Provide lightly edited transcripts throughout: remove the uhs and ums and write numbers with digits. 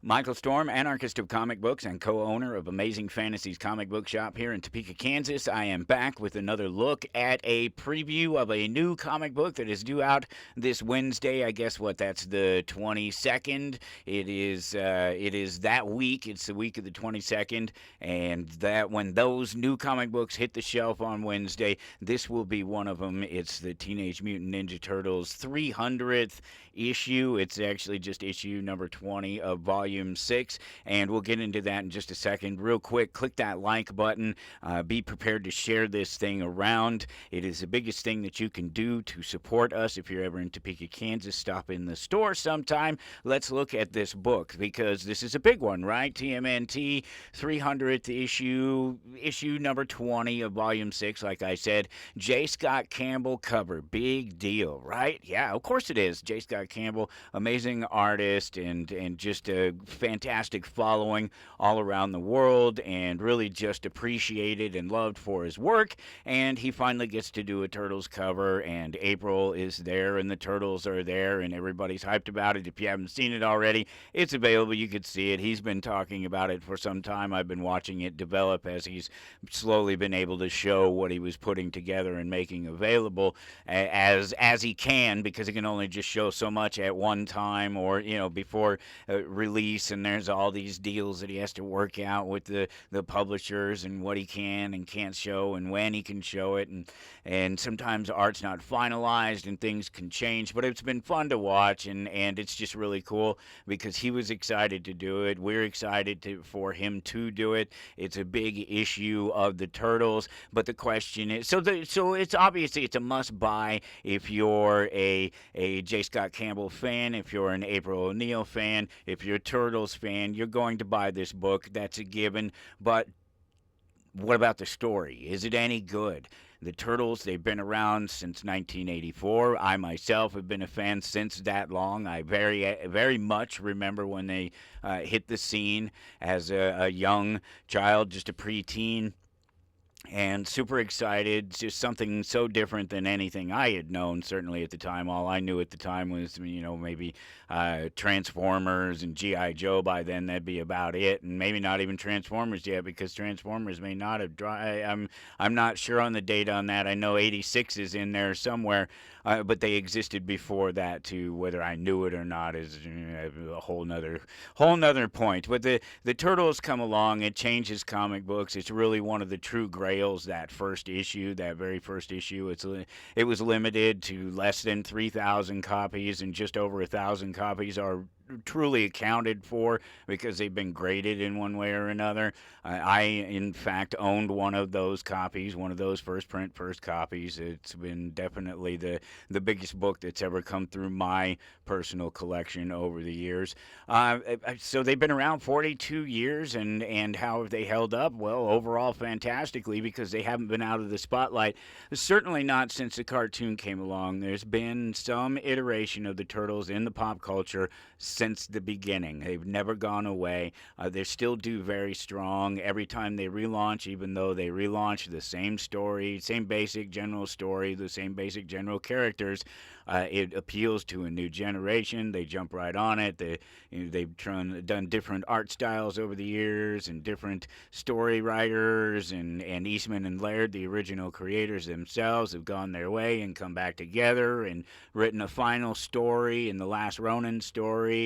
Michael Storm, anarchist of comic books and co owner of Amazing Fantasies comic book shop here in Topeka, Kansas. I am back with another look at a preview of a new comic book that is due out this Wednesday. I guess what that's the 22nd. It is that week. It's the week of the 22nd, and that when those new comic books hit the shelf on Wednesday, this will be one of them. It's the Teenage Mutant Ninja Turtles 300th issue. It's actually just issue number 20 of volume 6, and we'll get into that in just a second. Real quick, click that like button. Be prepared to share this thing around. It is the biggest thing that you can do to support us. If you're ever in Topeka, Kansas, stop in the store sometime. Let's look at this book because this is a big one, right? TMNT 300th issue number 20 of volume 6. Like I said, J Scott Campbell cover, big deal, right? Yeah, of course it is. J Scott Campbell, amazing artist and just a fantastic following all around the world, and really just appreciated and loved for his work. And he finally gets to do a Turtles cover, and April is there, and the Turtles are there, and everybody's hyped about it. If you haven't seen it already, it's available. You could see it. He's been talking about it for some time. I've been watching it develop as he's slowly been able to show what he was putting together and making available as he can, because he can only just show so much at one time, or before release, and there's all these deals that he has to work out with the publishers and what he can and can't show and when he can show it, and sometimes art's not finalized and things can change. But it's been fun to watch, and it's just really cool because he was excited to do it. We're excited for him to do it. It's a big issue of the Turtles, but the question is, so it's obviously it's a must buy if you're a J Scott Campbell fan, if you're an April O'Neil fan, if you're a Turtles fan, you're going to buy this book. That's a given. But what about the story? Is it any good? The Turtles, they've been around since 1984. I myself have been a fan since that long. I very much remember when they hit the scene as a young child, just a preteen, and super excited. Just something so different than anything I had known, certainly at the time. All I knew at the time was, maybe Transformers and G.I. Joe. By then, that'd be about it, and maybe not even Transformers yet, because Transformers may not have. I'm not sure on the date on that. I know '86 is in there somewhere, but they existed before that too. Whether I knew it or not is a whole nother point. But the Turtles come along. It changes comic books. It's really one of the true grails. That very first issue. It was limited to less than 3,000 copies, and just over 1,000 copies are truly accounted for because they've been graded in one way or another. I in fact owned one of those copies, one of those first copies. It's been definitely the biggest book that's ever come through my personal collection over the years. So they've been around 42 years, and how have they held up? Well, overall fantastically, because they haven't been out of the spotlight, certainly not since the cartoon came along. There's been some iteration of the Turtles in the pop culture since the beginning. They've never gone away. They still do very strong every time they relaunch, even though they relaunch the same story, same basic general story, the same basic general characters. It appeals to a new generation. They jump right on it. They've done different art styles over the years, and different story writers, and Eastman and Laird, the original creators themselves, have gone their way and come back together and written a final story in the Last Ronin story,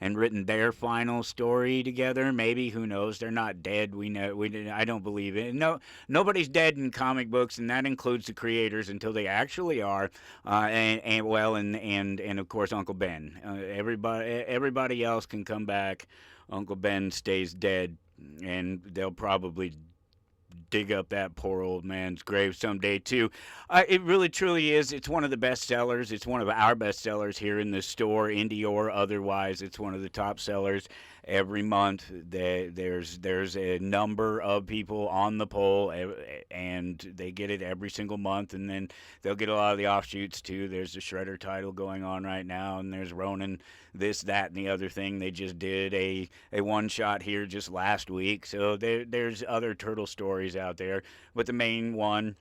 and written their final story together. Maybe, who knows? They're not dead. We know. I don't believe it. No, nobody's dead in comic books, and that includes the creators until they actually are. And of course Uncle Ben. Everybody else can come back. Uncle Ben stays dead, and they'll probably dig up that poor old man's grave someday too. It really truly is. It's one of the best sellers. It's one of our best sellers here in the store, indie or otherwise. It's one of the top sellers every month. There's a number of people on the poll, and they get it every single month, and then they'll get a lot of the offshoots too. There's the Shredder title going on right now, and there's Ronin, this, that, and the other thing. They just did a one shot here just last week, so there's other turtle stories out there, but the main one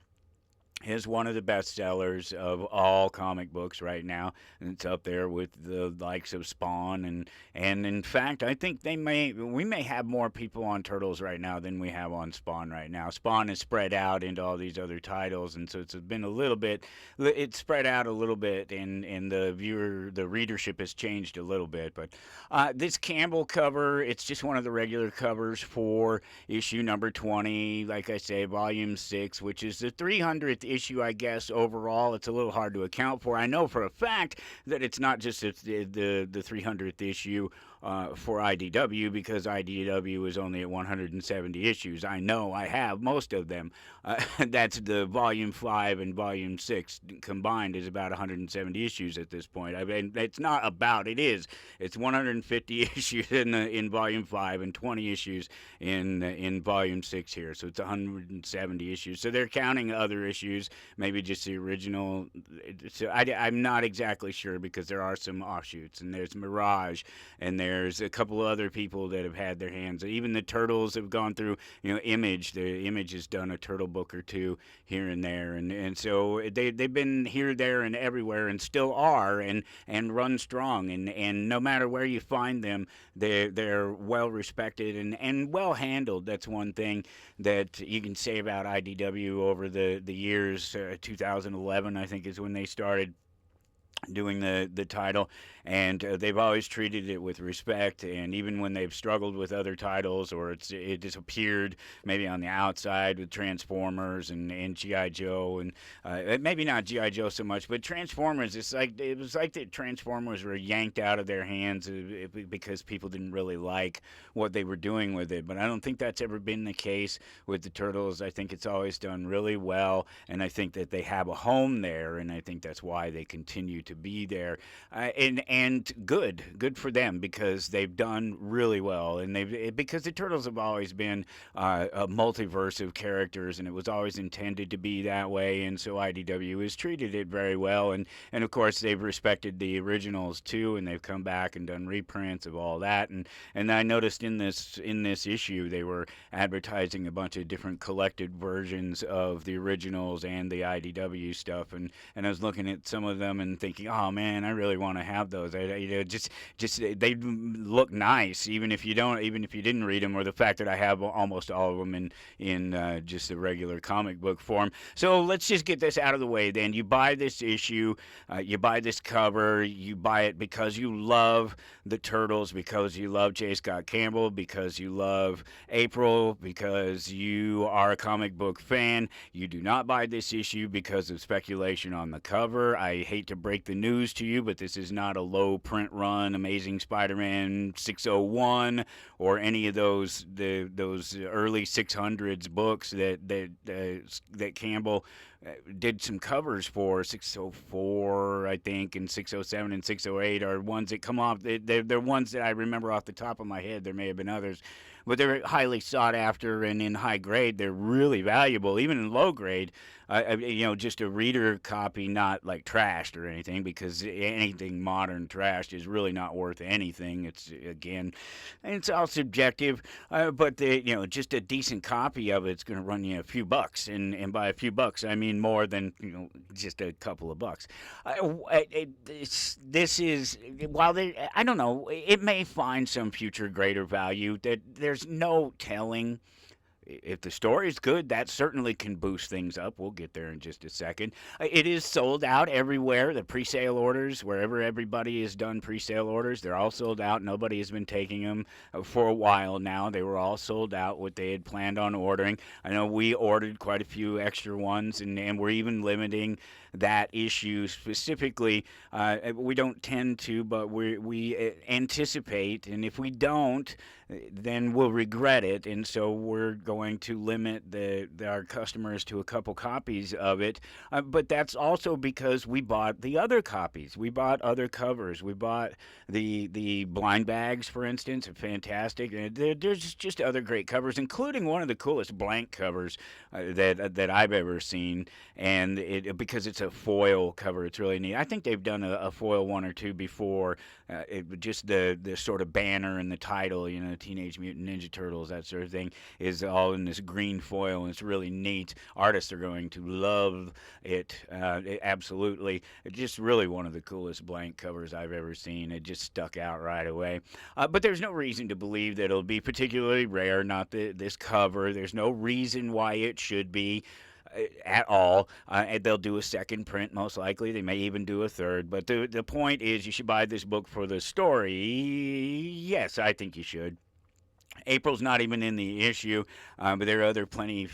is one of the best sellers of all comic books right now. And it's up there with the likes of Spawn, and in fact, I think we may have more people on Turtles right now than we have on Spawn right now. Spawn is spread out into all these other titles, and so it's been a little bit, it's spread out a little bit, and the readership has changed a little bit. But this Campbell cover, it's just one of the regular covers for issue number 20, like I say, volume 6, which is the 300th issue, I guess, overall. It's a little hard to account for. I know for a fact that it's not just the 300th issue for IDW, because IDW is only at 170 issues. I know I have most of them. That's the volume 5 and volume 6 combined is about 170 issues at this point. I mean, it's not about, it is. It's 150 issues in volume 5 and 20 issues in volume 6 here. So it's 170 issues. So they're counting other issues, maybe just the original. So I'm not exactly sure, because there are some offshoots, and there's Mirage, and there's a couple of other people that have had their hands. Even the Turtles have gone through, Image. The Image has done a Turtle book or two here and there, and so they've been here, there, and everywhere, and still are, and run strong. And no matter where you find them, they're well respected and well handled. That's one thing that you can say about IDW over the years. 2011, I think, is when they started doing the title, and they've always treated it with respect. And even when they've struggled with other titles, or it disappeared maybe on the outside with Transformers and GI Joe, and maybe not GI Joe so much, but Transformers, it was like the Transformers were yanked out of their hands because people didn't really like what they were doing with it. But I don't think that's ever been the case with the Turtles. I think it's always done really well, and I think that they have a home there, and I think that's why they continue to be there, and good for them, because they've done really well, and because the Turtles have always been a multiverse of characters, and it was always intended to be that way, and so IDW has treated it very well, and of course they've respected the originals too, and they've come back and done reprints of all that, and I noticed in this issue they were advertising a bunch of different collected versions of the originals and the IDW stuff, and I was looking at some of them and thinking, oh man, I really want to have those. Just they look nice, even if you didn't read them, or the fact that I have almost all of them in just a regular comic book form. So let's just get this out of the way. Then you buy this issue, you buy this cover, you buy it because you love the Turtles, because you love J Scott Campbell, because you love April, because you are a comic book fan. You do not buy this issue because of speculation on the cover. I hate to break the news to you, but this is not a low print run Amazing Spider-Man 601 or any of those early 600s books that Campbell did some covers for. 604, I think, and 607 and 608 are ones that come off. They're ones that I remember off the top of my head. There may have been others, but they're highly sought after, and in high grade, they're really valuable. Even in low grade, just a reader copy, not like trashed or anything, because anything modern trashed is really not worth anything. It's all subjective, but just a decent copy of it's going to run you a few bucks, and by a few bucks, I mean more than just a couple of bucks. This is, while I don't know, it may find some future greater value. That there's no telling. If the story's good, that certainly can boost things up. We'll get there in just a second. It is sold out everywhere. The pre-sale orders, wherever everybody has done pre-sale orders, they're all sold out. Nobody has been taking them for a while now. They were all sold out, what they had planned on ordering. I know we ordered quite a few extra ones, and we're even limiting that issue specifically. We don't tend to, but we anticipate, and if we don't, then we'll regret it, and so we're going to limit our customers to a couple copies of it. But that's also because we bought the other copies. We bought other covers. We bought the blind bags, for instance, are fantastic. There's just other great covers, including one of the coolest blank covers that I've ever seen, and because it's a foil cover, it's really neat. I think they've done a foil one or two before. Just the sort of banner and the title, Teenage Mutant Ninja Turtles, that sort of thing, is all all in this green foil, and it's really neat. Artists are going to love it, absolutely. It's just really one of the coolest blank covers I've ever seen. It just stuck out right away. But there's no reason to believe that it'll be particularly rare, not this cover. There's no reason why it should be at all. And they'll do a second print, most likely. They may even do a third. But the point is, you should buy this book for the story. Yes, I think you should. April's not even in the issue, but there are plenty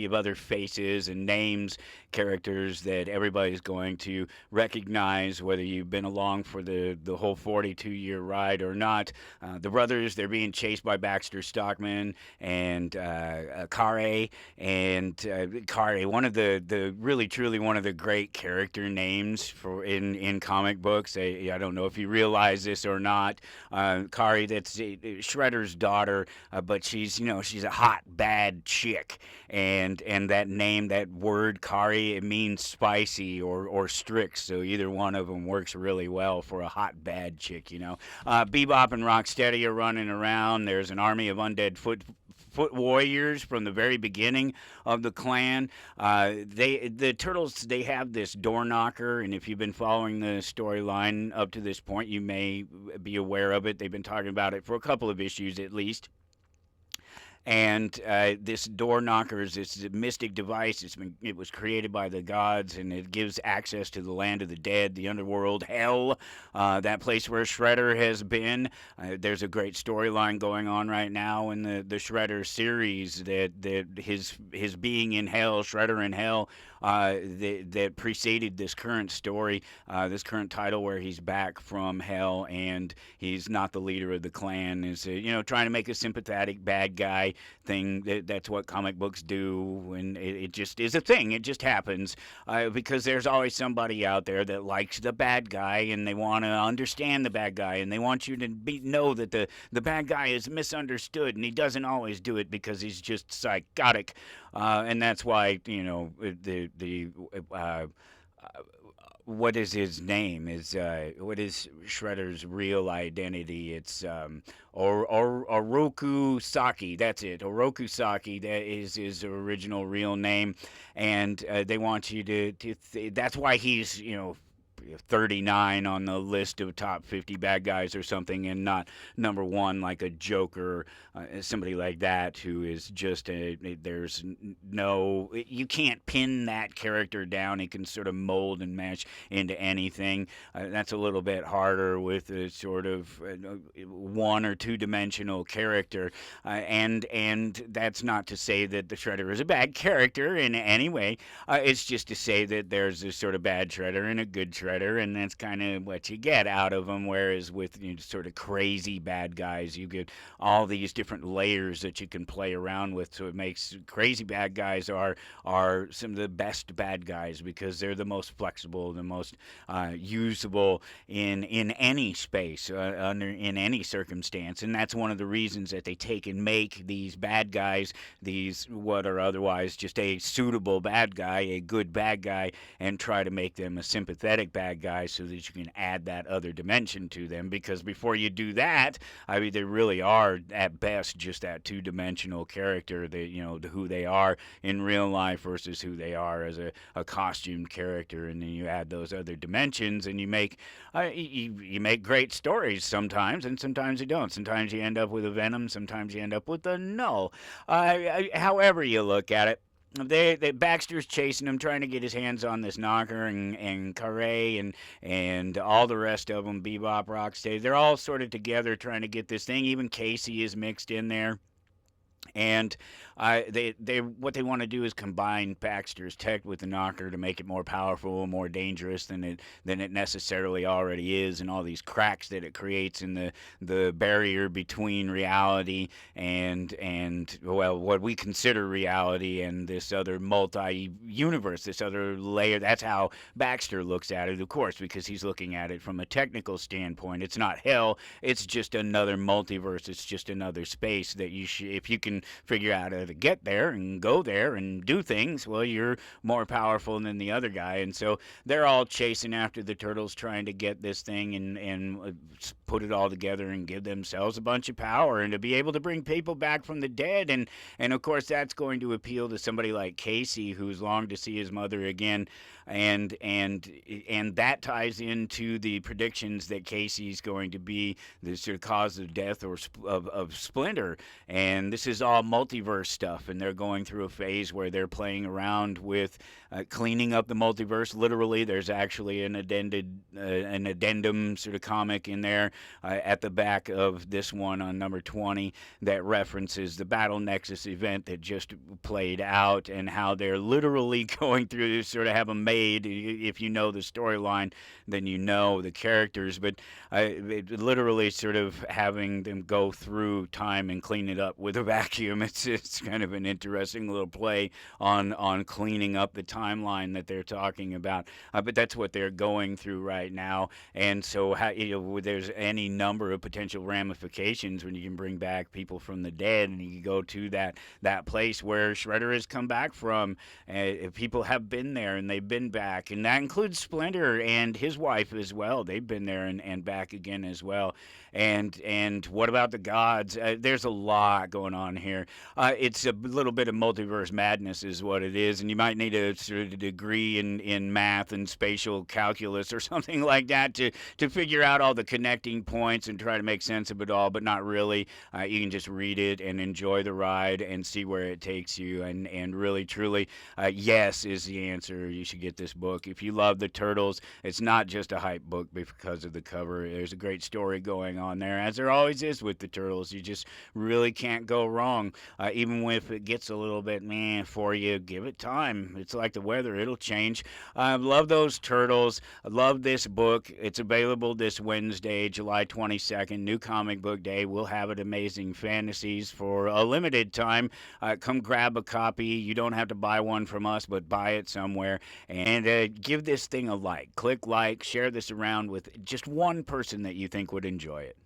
of other faces and names, characters that everybody's going to recognize, whether you've been along for the whole 42-year ride or not. The brothers, they're being chased by Baxter Stockman and Kare, and Kare, one of the really truly one of the great character names for in comic books. I don't know if you realize this or not. Kare, that's Shredder's daughter. But she's a hot, bad chick, and that name, that word Kari, it means spicy or strict. So either one of them works really well for a hot, bad chick. Bebop and Rocksteady are running around. There's an army of undead foot warriors from the very beginning of the clan. The Turtles, they have this door knocker, and if you've been following the storyline up to this point, you may be aware of it. They've been talking about it for a couple of issues at least. And this door knocker is this mystic device. It was created by the gods, and it gives access to the land of the dead, the underworld, hell, that place where Shredder has been. There's a great storyline going on right now in the Shredder series that his being in hell, Shredder in hell, that preceded this current story, this current title where he's back from hell and he's not the leader of the clan. Is trying to make a sympathetic bad guy thing. That's what comic books do, and it just is a thing. It just happens because there's always somebody out there that likes the bad guy, and they want to understand the bad guy, and they want you to know that the bad guy is misunderstood, and he doesn't always do it because he's just psychotic, and that's why what is his name? What is Shredder's real identity? It's Oroku Saki. That's it. Oroku Saki. That is his original real name, and they want you to that's why he's 39 on the list of top 50 bad guys or something, and not number one like a Joker, somebody like that who is just there's no, you can't pin that character down. It can sort of mold and mesh into anything. That's a little bit harder with a sort of one or two dimensional character, and that's not to say that the Shredder is a bad character in any way. It's just to say that there's this sort of bad Shredder and a good Shredder, and that's kind of what you get out of them. Whereas with sort of crazy bad guys, you get all these different layers that you can play around with. So it makes crazy bad guys are some of the best bad guys because they're the most flexible, the most usable in any space, in any circumstance. And that's one of the reasons that they take and make these bad guys, these what are otherwise just a suitable bad guy, a good bad guy, and try to make them a sympathetic bad guy so that you can add that other dimension to them. Because before you do that, I mean, they really are at best just that two-dimensional character, that who they are in real life versus who they are as a costumed character. And then you add those other dimensions, and you make great stories sometimes, and sometimes you don't. Sometimes you end up with a Venom, sometimes you end up with a Null. However you look at it. Baxter's chasing him, trying to get his hands on this knocker, and Kare and all the rest of them, Bebop, Rocksteady, they're all sort of together trying to get this thing. Even Casey is mixed in there. And what they want to do is combine Baxter's tech with the knocker to make it more powerful, more dangerous than it necessarily already is, and all these cracks that it creates in the barrier between reality and what we consider reality and this other multi-universe, this other layer. That's how Baxter looks at it, of course, because he's looking at it from a technical standpoint. It's not hell. It's just another multiverse. It's just another space that if you can and figure out how to get there and go there and do things, well, you're more powerful than the other guy. And so they're all chasing after the turtles, trying to get this thing and put it all together and give themselves a bunch of power and to be able to bring people back from the dead. And of course, that's going to appeal to somebody like Casey, who's longed to see his mother again. And that ties into the predictions that Casey's going to be the sort of cause of death or of Splinter. And this is all multiverse stuff, and they're going through a phase where they're playing around with cleaning up the multiverse. Literally, there's actually an addendum sort of comic in there at the back of this one on number 20 that references the Battle Nexus event that just played out, and how they're literally going through sort of have a made. If you know the storyline, then you know the characters, but literally sort of having them go through time and clean it up with a vacuum. It's kind of an interesting little play on cleaning up the timeline that they're talking about. But that's what they're going through right now, and so there's any number of potential ramifications when you can bring back people from the dead, and you go to that place where Shredder has come back from. People have been there, and they've been back, and that includes Splinter and his wife as well. They've been there and back again as well. And what about the gods? There's a lot going on here. It's a little bit of multiverse madness is what it is, and you might need a sort of degree in math and spatial calculus or something like that to figure out all the connecting points and try to make sense of it all, but not really. You can just read it and enjoy the ride and see where it takes you, and really, truly, yes is the answer. You should get this book. If you love the Turtles, it's not just a hype book because of the cover. There's a great story going on there, as there always is with the Turtles. You just really can't go wrong. Even if it gets a little bit meh for you, give it time. It's like the weather. It'll change. I love those Turtles. I love this book. It's available this Wednesday, July 22nd, New Comic Book Day. We'll have it Amazing Fantasies for a limited time. Come grab a copy. You don't have to buy one from us, but buy it somewhere. And give this thing a like. Click like, share this around with just one person that you think would enjoy it.